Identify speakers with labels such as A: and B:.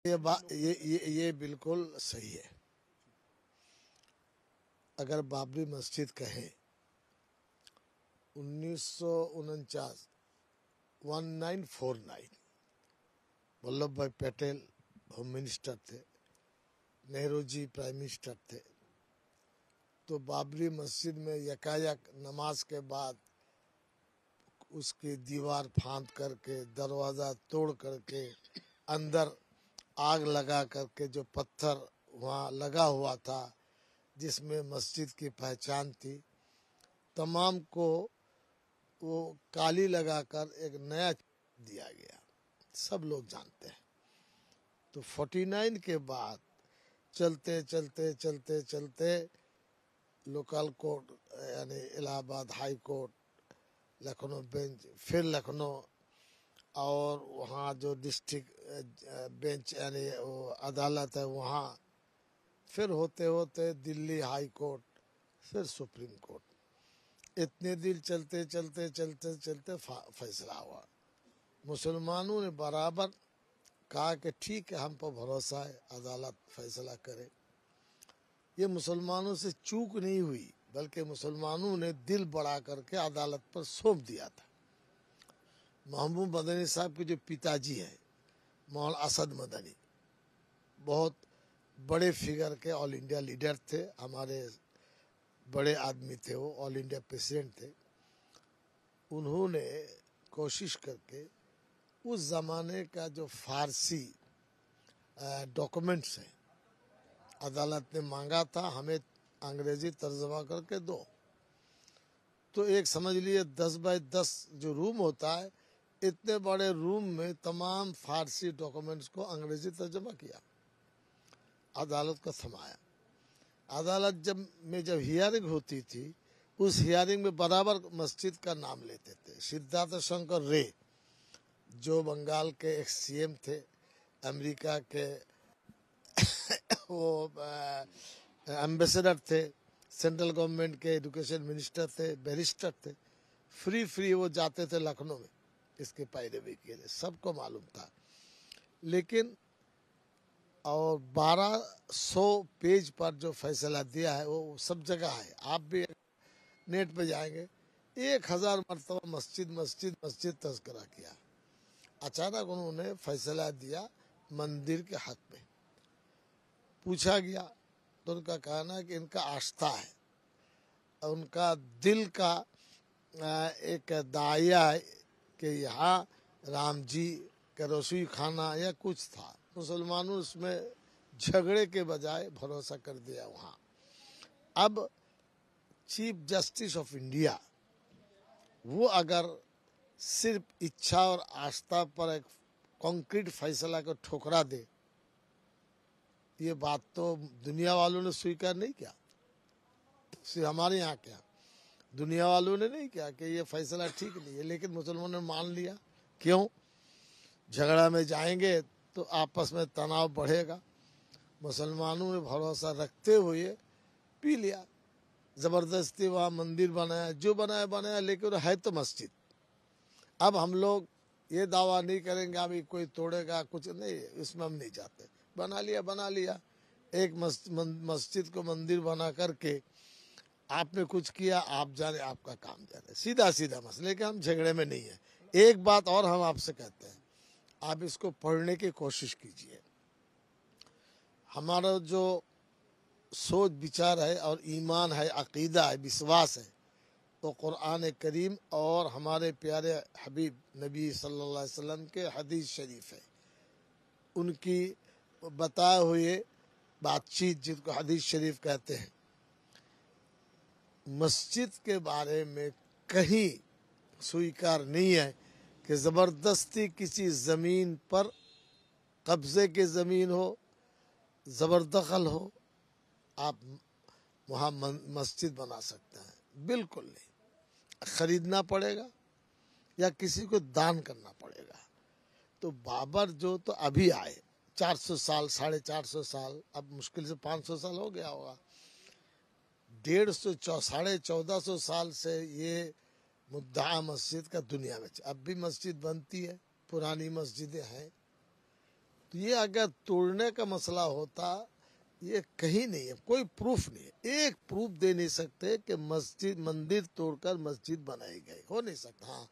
A: ये बिल्कुल सही है। अगर बाबरी मस्जिद कहें 1949 1949 वल्लभ भाई पटेल होम मिनिस्टर थे, नेहरू जी प्राइम मिनिस्टर थे, तो बाबरी मस्जिद में यकायक नमाज के बाद उसकी दीवार फांद करके दरवाज़ा तोड़ करके अंदर आग लगा करके जो पत्थर वहाँ लगा हुआ था जिसमें मस्जिद की पहचान थी, तमाम को वो काली लगाकर एक नया दिया गया, सब लोग जानते हैं। तो 49 के बाद चलते चलते चलते चलते लोकल कोर्ट यानी Allahabad high court, Lucknow bench, फिर लखनऊ और वहाँ जो डिस्ट्रिक्ट बेंच यानी वो अदालत है वहाँ, फिर होते होते दिल्ली हाई कोर्ट, फिर सुप्रीम कोर्ट, इतने दिन चलते चलते चलते चलते फैसला हुआ। मुसलमानों ने बराबर कहा कि ठीक है, हम पर भरोसा है, अदालत फैसला करे। ये मुसलमानों से चूक नहीं हुई, बल्कि मुसलमानों ने दिल बड़ा करके अदालत पर सौंप दिया था। महबूब मदनी साहब के जो पिताजी हैं मौलाना असद मदनी, बहुत बड़े फिगर के ऑल इंडिया लीडर थे, हमारे बड़े आदमी थे, वो ऑल इंडिया प्रेसिडेंट थे। उन्होंने कोशिश करके उस ज़माने का जो फारसी डॉक्यूमेंट्स हैं, अदालत ने मांगा था हमें अंग्रेजी तर्जमा करके दो, तो एक समझ लिए 10 बाय 10 जो रूम होता है, इतने बड़े रूम में तमाम फारसी डॉक्यूमेंट्स को अंग्रेजी तर्जमा किया, अदालत को थमाया। अदालत जब हियरिंग होती थी, उस हियरिंग में बराबर मस्जिद का नाम लेते थे। सिद्धार्थ शंकर रे जो बंगाल के एक सीएम थे, अमेरिका के वो एम्बेसडर थे, सेंट्रल गवर्नमेंट के एजुकेशन मिनिस्टर थे, बैरिस्टर थे, फ्री वो जाते थे लखनऊ में इसके पैरवी के लिए, सबको मालूम था। लेकिन और 1200 पेज पर जो फैसला दिया है वो सब जगह है, आप भी नेट पे जाएंगे, 1000 मरतबा मस्जिद मस्जिद मस्जिद तज़किरा किया। अचानक उन्होंने फैसला दिया मंदिर के हक में। पूछा गया तो उनका कहना है कि इनका आस्था है, उनका दिल का एक दाया है कि यहाँ राम जी का रसोई खाना या कुछ था। मुसलमानों उसमें झगड़े के बजाय भरोसा कर दिया वहाँ। अब चीफ जस्टिस ऑफ इंडिया वो अगर सिर्फ इच्छा और आस्था पर एक कॉन्क्रीट फैसला को ठुकरा दे, ये बात तो दुनिया वालों ने स्वीकार नहीं किया, सिर्फ हमारे यहाँ क्या, दुनिया वालों ने नहीं किया कि ये फैसला ठीक नहीं है, लेकिन मुसलमानों ने मान लिया। क्यों? झगड़ा में जाएंगे तो आपस में तनाव बढ़ेगा। मुसलमानों ने भरोसा रखते हुए पी लिया, जबरदस्ती वहाँ मंदिर बनाया, जो बनाया बनाया, लेकिन है तो मस्जिद। अब हम लोग ये दावा नहीं करेंगे अभी कोई तोड़ेगा कुछ नहीं, इसमें हम नहीं जाते। बना लिया एक मस्जिद को मंदिर बना करके आपने कुछ किया, आप जाने, आपका काम जाने, सीधा सीधा मसले के, हम झगड़े में नहीं है। एक बात और हम आपसे कहते हैं, आप इसको पढ़ने की कोशिश कीजिए। हमारा जो सोच विचार है और ईमान है, अकीदा है, विश्वास है, तो कुरान करीम और हमारे प्यारे हबीब नबी सल्लल्लाहु अलैहि वसल्लम के हदीस शरीफ है, उनकी बताए हुए बातचीत जिनको हदीस शरीफ कहते हैं। मस्जिद के बारे में कहीं स्वीकार नहीं है कि ज़बरदस्ती किसी ज़मीन पर कब्ज़े की ज़मीन हो, ज़बरदखल हो, आप वहाँ मस्जिद बना सकते हैं। बिल्कुल नहीं, ख़रीदना पड़ेगा या किसी को दान करना पड़ेगा। तो बाबर जो तो अभी आए, 400 साल 450 साल, अब मुश्किल से 500 साल हो गया होगा, 150 1450 साल से ये मुद्दा मस्जिद का दुनिया में, अब भी मस्जिद बनती है, पुरानी मस्जिदें हैं, तो ये अगर तोड़ने का मसला होता, ये कहीं नहीं है, कोई प्रूफ नहीं है, एक प्रूफ दे नहीं सकते कि मस्जिद मंदिर तोड़कर मस्जिद बनाई गई, हो नहीं सकता। हाँ,